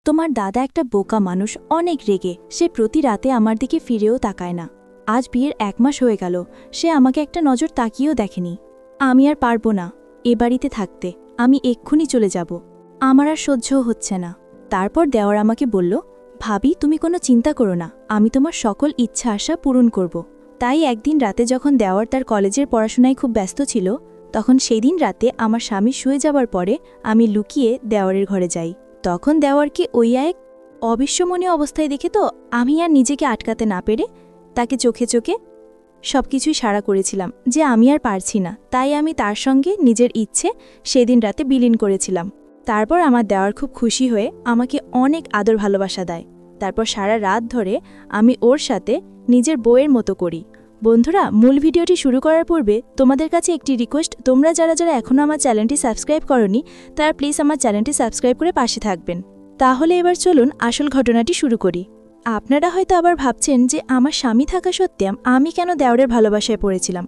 তোমার দাদা একটা বোকা মানুষ, অনেক রেগে। সে প্রতি রাতে আমার দিকে ফিরেও তাকায় না। আজ বিয়ের 1 মাস হয়ে গেল, সে আমাকে একটা নজর তাকিয়েও দেখেনি। আমি আর পারবো না এ বাড়িতে থাকতে, আমি এক্ষুনি চলে যাব। আমার আর সহ্যও হচ্ছে না। তারপর দেওয়ার আমাকে বলল, ভাবি তুমি কোনো চিন্তা করো না, আমি তোমার সকল ইচ্ছা আশা পূরণ করব। তাই একদিন রাতে যখন দেওয়ার তার কলেজের পড়াশোনায় খুব ব্যস্ত ছিল, তখন সেই দিন রাতে আমার স্বামী শুয়ে যাবার পরে আমি লুকিয়ে দেওয়ারের ঘরে যাই। তখন দেওয়ারকে ওই এক অবিস্মরণীয় অবস্থায় দেখে তো আমি আর নিজেকে আটকাতে না পেরে তাকে চোখে চোখে সবকিছুই সাড়া করেছিলাম যে আমি আর পারছি না। তাই আমি তার সঙ্গে নিজের ইচ্ছে সেদিন রাতে বিলীন করেছিলাম। তারপর আমার দেওয়ার খুব খুশি হয়ে আমাকে অনেক আদর ভালোবাসা দেয়। তারপর সারা রাত ধরে আমি ওর সাথে নিজের বউয়ের মতো করি। বন্ধুরা, মূল ভিডিওটি শুরু করার পূর্বে তোমাদের কাছে একটি রিকোয়েস্ট, তোমরা যারা যারা এখনও আমার চ্যানেলটি সাবস্ক্রাইব করনি তারা প্লিজ আমার চ্যানেলটি সাবস্ক্রাইব করে পাশে থাকবেন। তাহলে এবার চলুন আসল ঘটনাটি শুরু করি। আপনারা হয়তো আবার ভাবছেন যে আমার স্বামী থাকা সত্ত্বেও আমি কেন দেওরের ভালোবাসায় পড়েছিলাম।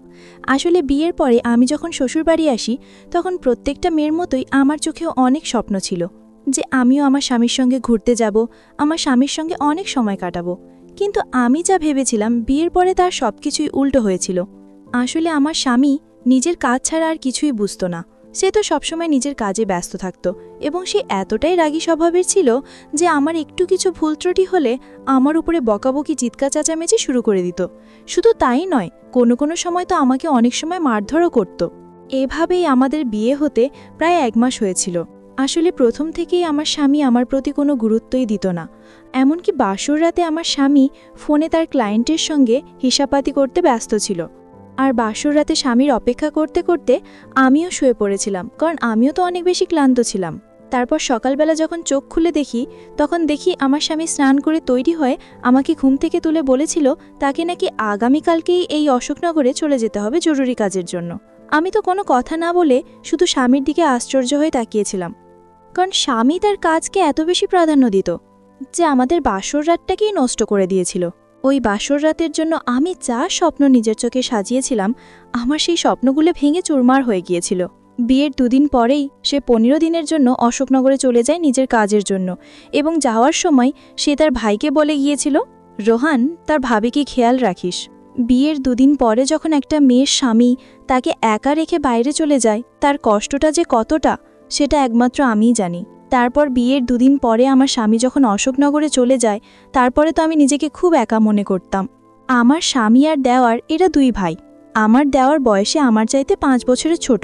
আসলে বিয়ের পরে আমি যখন শ্বশুরবাড়ি আসি তখন প্রত্যেকটা মেয়ের মতোই আমার চোখেও অনেক স্বপ্ন ছিল যে আমিও আমার স্বামীর সঙ্গে ঘুরতে যাব, আমার স্বামীর সঙ্গে অনেক সময় কাটাবো। কিন্তু আমি যা ভেবেছিলাম বিয়ের পরে তার সবকিছুই উল্টো হয়েছিল। আসলে আমার স্বামী নিজের কাজ ছাড়া আর কিছুই বুঝতো না। সে তো সবসময় নিজের কাজে ব্যস্ত থাকত এবং সে এতটাই রাগী স্বভাবের ছিল যে আমার একটু কিছু ভুল ত্রুটি হলে আমার উপরে বকাবকি চিৎকার চেঁচামেচি শুরু করে দিত। শুধু তাই নয়, কোনো কোনো সময় তো আমাকে অনেক সময় মারধরও করত। এভাবেই আমাদের বিয়ে হতে প্রায় 1 মাস হয়েছিল। আসলে প্রথম থেকেই আমার স্বামী আমার প্রতি কোনো গুরুত্বই দিত না। এমনকি বাসর রাতে আমার স্বামী ফোনে তার ক্লায়েন্টের সঙ্গে হিসাবপাতি করতে ব্যস্ত ছিল। আর বাসর রাতে স্বামীর অপেক্ষা করতে করতে আমিও শুয়ে পড়েছিলাম, কারণ আমিও তো অনেক বেশি ক্লান্ত ছিলাম। তারপর সকালবেলা যখন চোখ খুলে দেখি তখন দেখি আমার স্বামী স্নান করে তৈরি হয়ে আমাকে ঘুম থেকে তুলে বলেছিল তাকে নাকি আগামীকালকেই এই অশোকনগরে চলে যেতে হবে জরুরি কাজের জন্য। আমি তো কোনো কথা না বলে শুধু স্বামীর দিকে আশ্চর্য হয়ে তাকিয়েছিলাম, কারণ স্বামী তার কাজকে এত বেশি প্রাধান্য দিত যে আমাদের বাসর রাতটাকেই নষ্ট করে দিয়েছিল। ওই বাসর রাতের জন্য আমি যা স্বপ্ন নিজের চোখে সাজিয়েছিলাম, আমার সেই স্বপ্নগুলো ভেঙে চুরমার হয়ে গিয়েছিল। বিয়ের 2 দিন পরেই সে 15 দিনের জন্য অশোকনগরে চলে যায় নিজের কাজের জন্য, এবং যাওয়ার সময় সে তার ভাইকে বলে গিয়েছিল, রোহান, তার ভাবিকে খেয়াল রাখিস। বিয়ের 2 দিন পরে যখন একটা মেয়ের স্বামী তাকে একা রেখে বাইরে চলে যায়, তার কষ্টটা যে কতটা সেটা একমাত্র আমিই জানি। তারপর বিয়ের 2 দিন পরে আমার স্বামী যখন অশোকনগরে চলে যায়, তারপরে তো আমি নিজেকে খুব একা মনে করতাম। আমার স্বামী আর দেওয়ার এরা 2 ভাই। আমার দেওয়ার বয়সে আমার চাইতে 5 বছরের ছোট।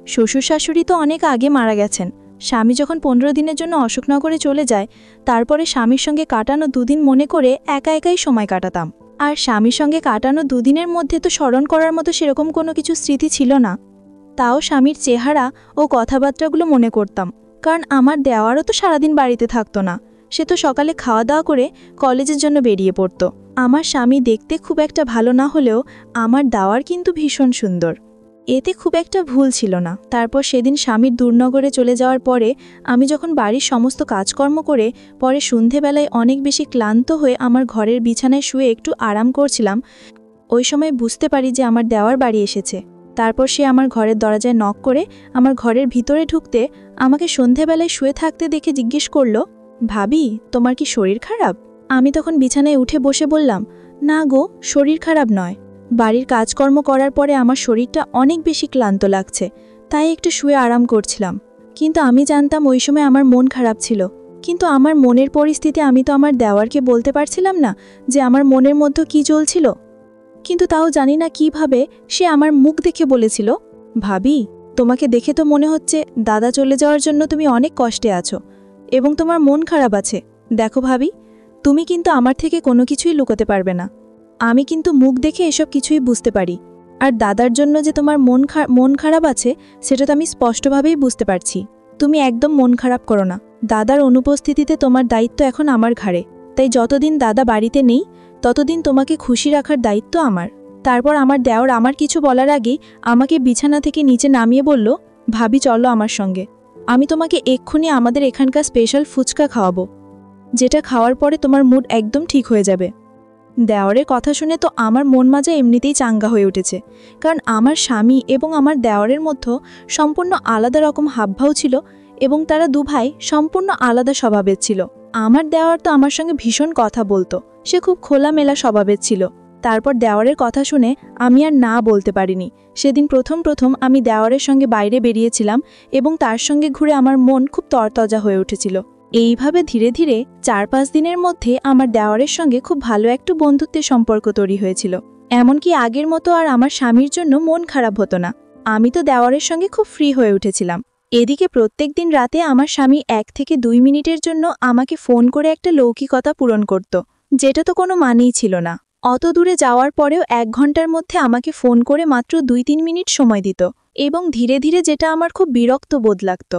শ্বশুর শাশুড়ি তো অনেক আগে মারা গেছেন। স্বামী যখন 15 দিনের জন্য অশোকনগরে চলে যায়, তারপরে স্বামীর সঙ্গে কাটানো 2 দিন মনে করে একা একাই সময় কাটাতাম। আর স্বামীর সঙ্গে কাটানো 2 দিনের মধ্যে তো স্মরণ করার মতো সেরকম কোনো কিছু স্মৃতি ছিল না। তাও স্বামীর চেহারা ও কথাবার্তাগুলো মনে করতাম, কারণ আমার দেওয়ারও তো সারাদিন বাড়িতে থাকতো না। সে তো সকালে খাওয়া দাওয়া করে কলেজের জন্য বেরিয়ে পড়তো। আমার স্বামী দেখতে খুব একটা ভালো না হলেও আমার দেওয়ার কিন্তু ভীষণ সুন্দর, এতে খুব একটা ভুল ছিল না। তারপর সেদিন স্বামীর দূরনগরে চলে যাওয়ার পরে আমি যখন বাড়ির সমস্ত কাজকর্ম করে পরে সন্ধেবেলায় অনেক বেশি ক্লান্ত হয়ে আমার ঘরের বিছানায় শুয়ে একটু আরাম করছিলাম, ওই সময় বুঝতে পারি যে আমার দেওয়ার বাড়ি এসেছে। তারপর সে আমার ঘরের দরজায় নক করে আমার ঘরের ভিতরে ঢুকতে আমাকে সন্ধেবেলায় শুয়ে থাকতে দেখে জিজ্ঞেস করল, ভাবি, তোমার কি শরীর খারাপ? আমি তখন বিছানায় উঠে বসে বললাম, না গো, শরীর খারাপ নয়। বাড়ির কাজকর্ম করার পরে আমার শরীরটা অনেক বেশি ক্লান্ত লাগছে, তাই একটু শুয়ে আরাম করছিলাম। কিন্তু আমি জানতাম ওই সময় আমার মন খারাপ ছিল। কিন্তু আমার মনের পরিস্থিতি আমি তো আমার দেওয়ারকে বলতে পারছিলাম না যে আমার মনের মধ্যে কি চলছিল। কিন্তু তাও জানি না কিভাবে সে আমার মুখ দেখে বলেছিল, ভাবি, তোমাকে দেখে তো মনে হচ্ছে দাদা চলে যাওয়ার জন্য তুমি অনেক কষ্টে আছো এবং তোমার মন খারাপ আছে। দেখো ভাবি, তুমি কিন্তু আমার থেকে কোনো কিছুই লুকোতে পারবে না। আমি কিন্তু মুখ দেখে এসব কিছুই বুঝতে পারি। আর দাদার জন্য যে তোমার মন খারাপ আছে সেটা তো আমি স্পষ্টভাবেই বুঝতে পারছি। তুমি একদম মন খারাপ করো না। দাদার অনুপস্থিতিতে তোমার দায়িত্ব এখন আমার ঘাড়ে। তাই যতদিন দাদা বাড়িতে নেই ততদিন তোমাকে খুশি রাখার দায়িত্ব আমার। তারপর আমার দেওর আমার কিছু বলার আগে আমাকে বিছানা থেকে নিচে নামিয়ে বলল, ভাবি, চলো আমার সঙ্গে। আমি তোমাকে এক্ষুনি আমাদের এখানকার স্পেশাল ফুচকা খাওয়াবো, যেটা খাওয়ার পরে তোমার মুড একদম ঠিক হয়ে যাবে। দেওরের কথা শুনে তো আমার মন মাজা এমনিতেই চাঙ্গা হয়ে উঠেছে, কারণ আমার স্বামী এবং আমার দেওরের মধ্যে সম্পূর্ণ আলাদা রকম হাবভাব ছিল এবং তারা দুভাই সম্পূর্ণ আলাদা স্বভাবের ছিল। আমার দেওয়ার তো আমার সঙ্গে ভীষণ কথা বলতো, সে খুব খোলামেলা স্বভাবের ছিল। তারপর দেওয়ারের কথা শুনে আমি আর না বলতে পারিনি। সেদিন প্রথম আমি দেওয়ারের সঙ্গে বাইরে বেরিয়েছিলাম এবং তার সঙ্গে ঘুরে আমার মন খুব তরতাজা হয়ে উঠেছিল। এইভাবে ধীরে ধীরে 4-5 দিনের মধ্যে আমার দেওয়ারের সঙ্গে খুব ভালো একটা বন্ধুত্বের সম্পর্ক তৈরি হয়েছিল। এমনকি আগের মতো আর আমার স্বামীর জন্য মন খারাপ হতো না। আমি তো দেওয়ারের সঙ্গে খুব ফ্রি হয়ে উঠেছিলাম। এদিকে প্রত্যেক দিন রাতে আমার স্বামী 1 থেকে 2 মিনিটের জন্য আমাকে ফোন করে একটা লৌকিকতা পূরণ করত, যেটা তো কোনো মানেই ছিল না। অত দূরে যাওয়ার পরেও 1 ঘন্টার মধ্যে আমাকে ফোন করে মাত্র 2-3 মিনিট সময় দিত এবং ধীরে ধীরে যেটা আমার খুব বিরক্ত বোধ লাগত,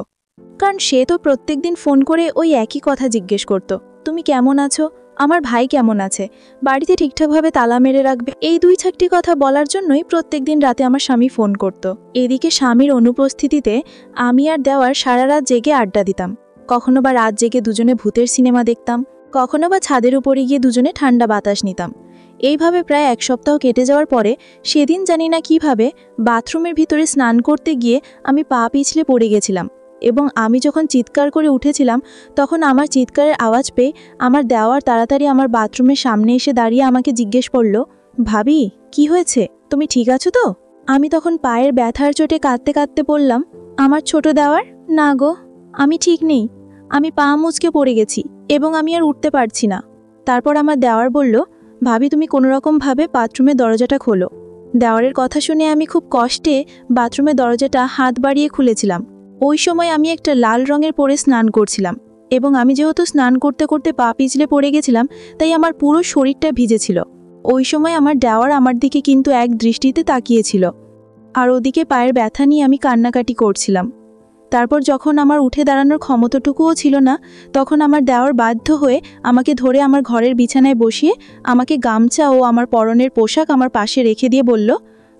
কারণ সে তো প্রত্যেকদিন ফোন করে ওই একই কথা জিজ্ঞেস করত, তুমি কেমন আছো, আমার ভাই কেমন আছে, বাড়িতে ঠিকঠাকভাবে তালা মেরে রাখবে, এই 2-4টি কথা বলার জন্যই প্রত্যেকদিন রাতে আমার স্বামী ফোন করত। এদিকে স্বামীর অনুপস্থিতিতে আমি আর দেওয়ার সারা রাত জেগে আড্ডা দিতাম। কখনো বা রাত জেগে দুজনে ভূতের সিনেমা দেখতাম, কখনো বা ছাদের উপরে গিয়ে দুজনে ঠান্ডা বাতাস নিতাম। এইভাবে প্রায় 1 সপ্তাহ কেটে যাওয়ার পরে সেদিন জানি না কিভাবে বাথরুমের ভিতরে স্নান করতে গিয়ে আমি পা পিছলে পড়ে গেছিলাম এবং আমি যখন চিৎকার করে উঠেছিলাম তখন আমার চিৎকারের আওয়াজ পেয়ে আমার দেওয়ার তাড়াতাড়ি আমার বাথরুমের সামনে এসে দাঁড়িয়ে আমাকে জিজ্ঞেস করল, ভাবি কি হয়েছে, তুমি ঠিক আছো তো? আমি তখন পায়ের ব্যথার চোটে কাঁদতে কাঁদতে বললাম, আমার ছোট দেওয়ার, না গো, আমি ঠিক নেই, আমি পা মুচকে পড়ে গেছি এবং আমি আর উঠতে পারছি না। তারপর আমার দেওয়ার বলল, ভাবি তুমি কোনোরকমভাবে বাথরুমের দরজাটা খোলো। দেওয়ারের কথা শুনে আমি খুব কষ্টে বাথরুমের দরজাটা হাত বাড়িয়ে খুলেছিলাম। ওই সময় আমি একটা লাল রঙের পরে স্নান করছিলাম এবং আমি যেহেতু স্নান করতে করতে পা পিছলে পড়ে গেছিলাম তাই আমার পুরো শরীরটা ভিজেছিল। ওই সময় আমার দেওয়ার আমার দিকে কিন্তু এক দৃষ্টিতে তাকিয়েছিল আর ওদিকে পায়ের ব্যথা নিয়ে আমি কান্নাকাটি করছিলাম। তারপর যখন আমার উঠে দাঁড়ানোর ক্ষমতাটুকুও ছিল না তখন আমার দেওয়ার বাধ্য হয়ে আমাকে ধরে আমার ঘরের বিছানায় বসিয়ে আমাকে গামছা ও আমার পরনের পোশাক আমার পাশে রেখে দিয়ে বলল,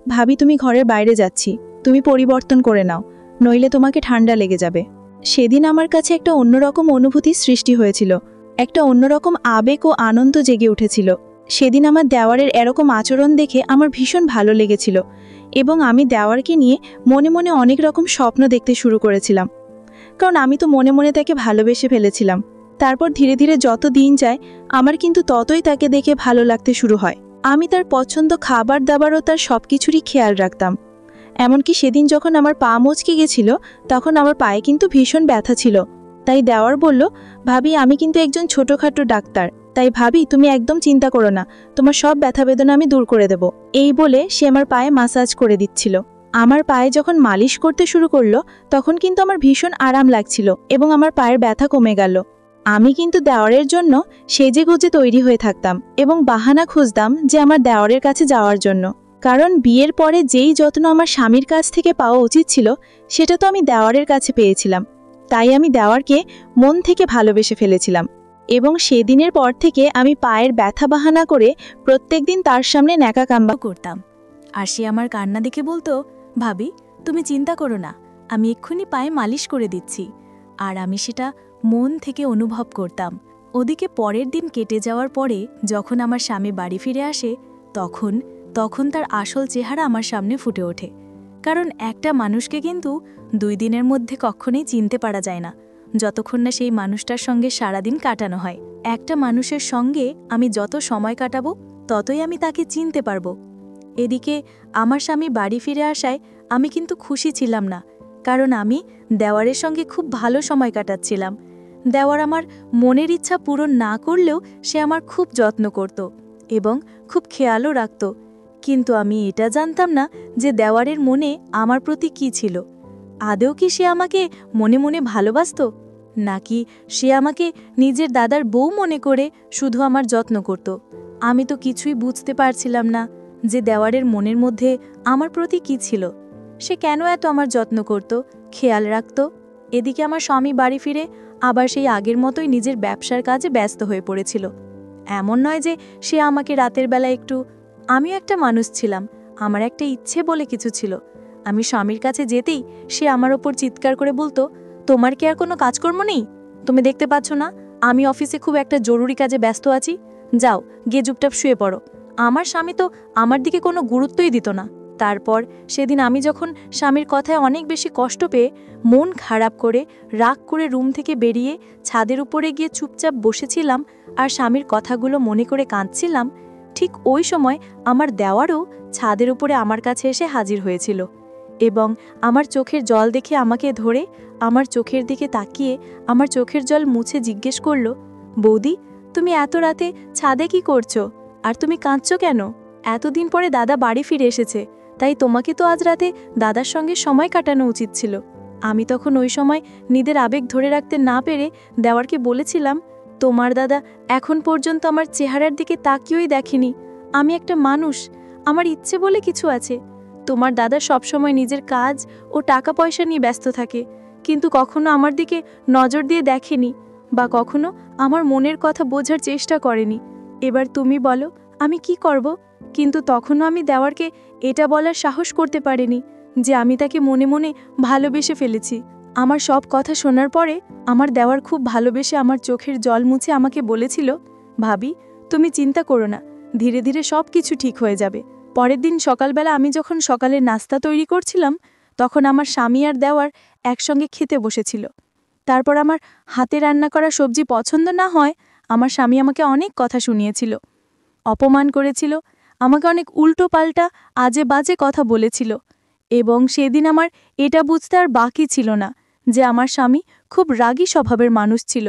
ভাবি তুমি ঘরের বাইরে যাচ্ছি, তুমি পরিবর্তন করে নাও, নইলে তোমাকে ঠান্ডা লেগে যাবে। সেদিন আমার কাছে একটা অন্যরকম অনুভূতির সৃষ্টি হয়েছিল, একটা অন্যরকম আবেগ ও আনন্দ জেগে উঠেছিল। সেদিন আমার দেওয়ারের এরকম আচরণ দেখে আমার ভীষণ ভালো লেগেছিল এবং আমি দেওয়ারকে নিয়ে মনে মনে অনেক রকম স্বপ্ন দেখতে শুরু করেছিলাম, কারণ আমি তো মনে মনে তাকে ভালোবেসে ফেলেছিলাম। তারপর ধীরে ধীরে যত দিন যায় আমার কিন্তু ততই তাকে দেখে ভালো লাগতে শুরু হয়। আমি তার পছন্দ খাবার দাবার ও তার সবকিছুরই খেয়াল রাখতাম। এমনকি সেদিন যখন আমার পা মচকে গেছিল তখন আমার পায়ে কিন্তু ভীষণ ব্যথা ছিল। তাই দেওয়ার বলল, ভাবি আমি কিন্তু একজন ছোটখাটো ডাক্তার, তাই ভাবি তুমি একদম চিন্তা করো না, তোমার সব ব্যথা বেদনা আমি দূর করে দেব। এই বলে সে আমার পায়ে মাসাজ করে দিচ্ছিল। আমার পায়ে যখন মালিশ করতে শুরু করলো তখন কিন্তু আমার ভীষণ আরাম লাগছিল এবং আমার পায়ের ব্যথা কমে গেল। আমি কিন্তু দেওয়ারের জন্য সেজেগুজে তৈরি হয়ে থাকতাম এবং বাহানা খুঁজতাম যে আমার দেওয়ারের কাছে যাওয়ার জন্য, কারণ বিয়ের পরে যেই যত্ন আমার স্বামীর কাছ থেকে পাওয়া উচিত ছিল সেটা তো আমি দেওয়ারের কাছে পেয়েছিলাম। তাই আমি দেওয়ারকে মন থেকে ভালোবেসে ফেলেছিলাম এবং সেদিনের পর থেকে আমি পায়ের ব্যথা বাহানা করে প্রত্যেকদিন তার সামনে ন্যাকা কাম্বা করতাম। আর সে আমার কান্না দেখে বলতো, ভাবি তুমি চিন্তা করো না, আমি এক্ষুনি পায়ে মালিশ করে দিচ্ছি। আর আমি সেটা মন থেকে অনুভব করতাম। ওদিকে পরের দিন কেটে যাওয়ার পরে যখন আমার স্বামী বাড়ি ফিরে আসে তখন তার আসল চেহারা আমার সামনে ফুটে ওঠে। কারণ একটা মানুষকে কিন্তু 2 দিনের মধ্যে কখনোই চিনতে পারা যায় না, যতক্ষণ না সেই মানুষটার সঙ্গে সারাদিন কাটানো হয়। একটা মানুষের সঙ্গে আমি যত সময় কাটাবো ততই আমি তাকে চিনতে পারবো। এদিকে আমার স্বামী বাড়ি ফিরে আসায় আমি কিন্তু খুশি ছিলাম না, কারণ আমি দেওয়ারের সঙ্গে খুব ভালো সময় কাটাচ্ছিলাম। দেওয়ার আমার মনের ইচ্ছা পূরণ না করলেও সে আমার খুব যত্ন করত এবং খুব খেয়ালও রাখত। কিন্তু আমি এটা জানতাম না যে দেওয়ারের মনে আমার প্রতি কি ছিল। আদৌ কি সে আমাকে মনে মনে ভালোবাসত, নাকি সে আমাকে নিজের দাদার বউ মনে করে শুধু আমার যত্ন করত? আমি তো কিছুই বুঝতে পারছিলাম না যে দেওয়ারের মনের মধ্যে আমার প্রতি কি ছিল। সে কেন এত আমার যত্ন করত, খেয়াল রাখত। এদিকে আমার স্বামী বাড়ি ফিরে আবার সেই আগের মতোই নিজের ব্যবসার কাজে ব্যস্ত হয়ে পড়েছিল। এমন নয় যে সে আমাকে রাতের বেলা একটু, আমিও একটা মানুষ ছিলাম, আমার একটা ইচ্ছে বলে কিছু ছিল। আমি স্বামীর কাছে যেতেই সে আমার ওপর চিৎকার করে বলতো, তোমার কি আর কোনো কাজকর্ম নেই? তুমি দেখতে পাচ্ছ না আমি অফিসে খুব একটা জরুরি কাজে ব্যস্ত আছি, যাও গিয়ে চুপচাপ শুয়ে পড়ো। আমার স্বামী তো আমার দিকে কোনো গুরুত্বই দিত না, তারপর সেদিন আমি যখন স্বামীর কথায় অনেক বেশি কষ্ট পেয়ে মন খারাপ করে রাগ করে রুম থেকে বেরিয়ে ছাদের উপরে গিয়ে চুপচাপ বসেছিলাম আর স্বামীর কথাগুলো মনে করে কাঁদছিলাম, ঠিক ওই সময় আমার দেওয়ারও ছাদের উপরে আমার কাছে এসে হাজির হয়েছিল এবং আমার চোখের জল দেখে আমাকে ধরে আমার চোখের দিকে তাকিয়ে আমার চোখের জল মুছে জিজ্ঞেস করল, বৌদি, তুমি এত রাতে ছাদে কি করছো? আর তুমি কাঁদছো কেন? এতদিন পরে দাদা বাড়ি ফিরে এসেছে, তাই তোমাকে তো আজ রাতে দাদার সঙ্গে সময় কাটানো উচিত ছিল। আমি তখন ওই সময় নিজের আবেগ ধরে রাখতে না পেরে দেওয়ারকে বলেছিলাম, তোমার দাদা এখন পর্যন্ত আমার চেহারার দিকে তাকিয়েই দেখেনি। আমি একটা মানুষ, আমার ইচ্ছে বলে কিছু আছে। তোমার দাদা সবসময় নিজের কাজ ও টাকা পয়সা নিয়ে ব্যস্ত থাকে, কিন্তু কখনো আমার দিকে নজর দিয়ে দেখেনি বা কখনো আমার মনের কথা বোঝার চেষ্টা করেনি। এবার তুমি বলো আমি কি করব? কিন্তু তখনও আমি দেওয়ারকে এটা বলার সাহস করতে পারিনি যে আমি তাকে মনে মনে ভালোবেসে ফেলেছি। আমার সব কথা শোনার পরে আমার দেওয়ার খুব ভালোবেসে আমার চোখের জল মুছে আমাকে বলেছিল, ভাবি, তুমি চিন্তা করো না, ধীরে ধীরে সব কিছু ঠিক হয়ে যাবে। পরের দিন সকালবেলা আমি যখন সকালের নাস্তা তৈরি করছিলাম, তখন আমার স্বামী আর দেওয়ার একসঙ্গে খেতে বসেছিল। তারপর আমার হাতে রান্না করা সবজি পছন্দ না হয় আমার স্বামী আমাকে অনেক কথা শুনিয়েছিল, অপমান করেছিল, আমাকে অনেক উল্টো পাল্টা আজে বাজে কথা বলেছিল এবং সেদিন আমার এটা বুঝতে আর বাকি ছিল না যে আমার স্বামী খুব রাগী স্বভাবের মানুষ ছিল।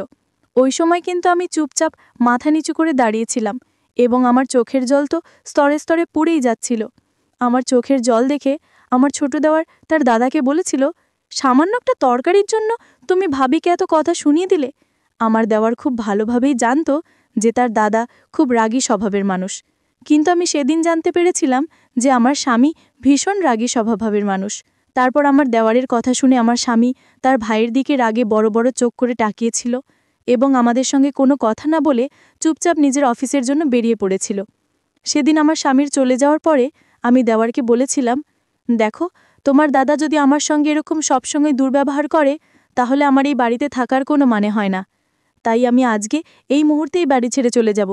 ওই সময় কিন্তু আমি চুপচাপ মাথা নিচু করে দাঁড়িয়েছিলাম এবং আমার চোখের জল তো স্তরে স্তরে পুড়েই যাচ্ছিল। আমার চোখের জল দেখে আমার ছোট দেওয়ার তার দাদাকে বলেছিল, সামান্য একটা তরকারির জন্য তুমি ভাবিকে এত কথা শুনিয়ে দিলে? আমার দেওয়ার খুব ভালোভাবেই জানতো যে তার দাদা খুব রাগী স্বভাবের মানুষ, কিন্তু আমি সেদিন জানতে পেরেছিলাম যে আমার স্বামী ভীষণ রাগী স্বভাবের মানুষ। তারপর আমার দেওয়ারের কথা শুনে আমার স্বামী তার ভাইয়ের দিকে রাগে বড় বড় চোখ করে তাকিয়েছিল এবং আমাদের সঙ্গে কোনো কথা না বলে চুপচাপ নিজের অফিসের জন্য বেরিয়ে পড়েছিল। সেদিন আমার স্বামীর চলে যাওয়ার পরে আমি দেওয়ারকে বলেছিলাম, দেখো, তোমার দাদা যদি আমার সঙ্গে এরকম সবসময় দুর্ব্যবহার করে তাহলে আমার এই বাড়িতে থাকার কোনো মানে হয় না। তাই আমি আজকে এই মুহূর্তেই বাড়ি ছেড়ে চলে যাব।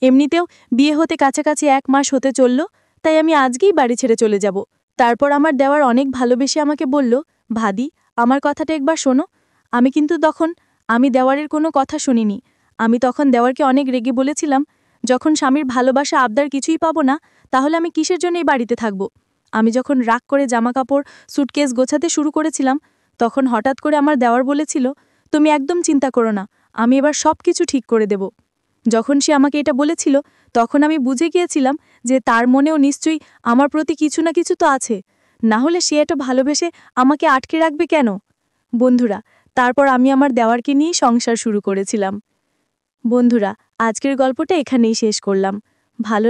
এমনিতেও বিয়ে হতে কাছাকাছি 1 মাস হতে চলল, তাই আমি আজকেই বাড়ি ছেড়ে চলে যাব। তারপর আমার দেওয়ার অনেক ভালোবেসে আমাকে বলল, ভাদি, আমার কথাটা একবার শোনো। আমি দেওয়ারের কোনো কথা শুনিনি। আমি তখন দেওয়ারকে অনেক রেগে বলেছিলাম, যখন স্বামীর ভালোবাসা আবদার কিছুই পাবো না, তাহলে আমি কিসের জন্য এই বাড়িতে থাকব? আমি যখন রাগ করে জামাকাপড় সুটকেস গোছাতে শুরু করেছিলাম, তখন হঠাৎ করে আমার দেওয়ার বলেছিল, তুমি একদম চিন্তা করো না, আমি এবার সব কিছু ঠিক করে দেব। যখন সে আমাকে এটা বলেছিল, তখন আমি বুঝে গিয়েছিলাম যে তার মনেও নিশ্চয়ই আমার প্রতি কিছু না কিছু তো আছে, না হলে সে এটা ভালোবেসে আমাকে আটকে রাখবে কেন? বন্ধুরা, তারপর আমি আমার দেওয়ারকে নিয়েই সংসার শুরু করেছিলাম। বন্ধুরা, আজকের গল্পটা এখানেই শেষ করলাম। ভালো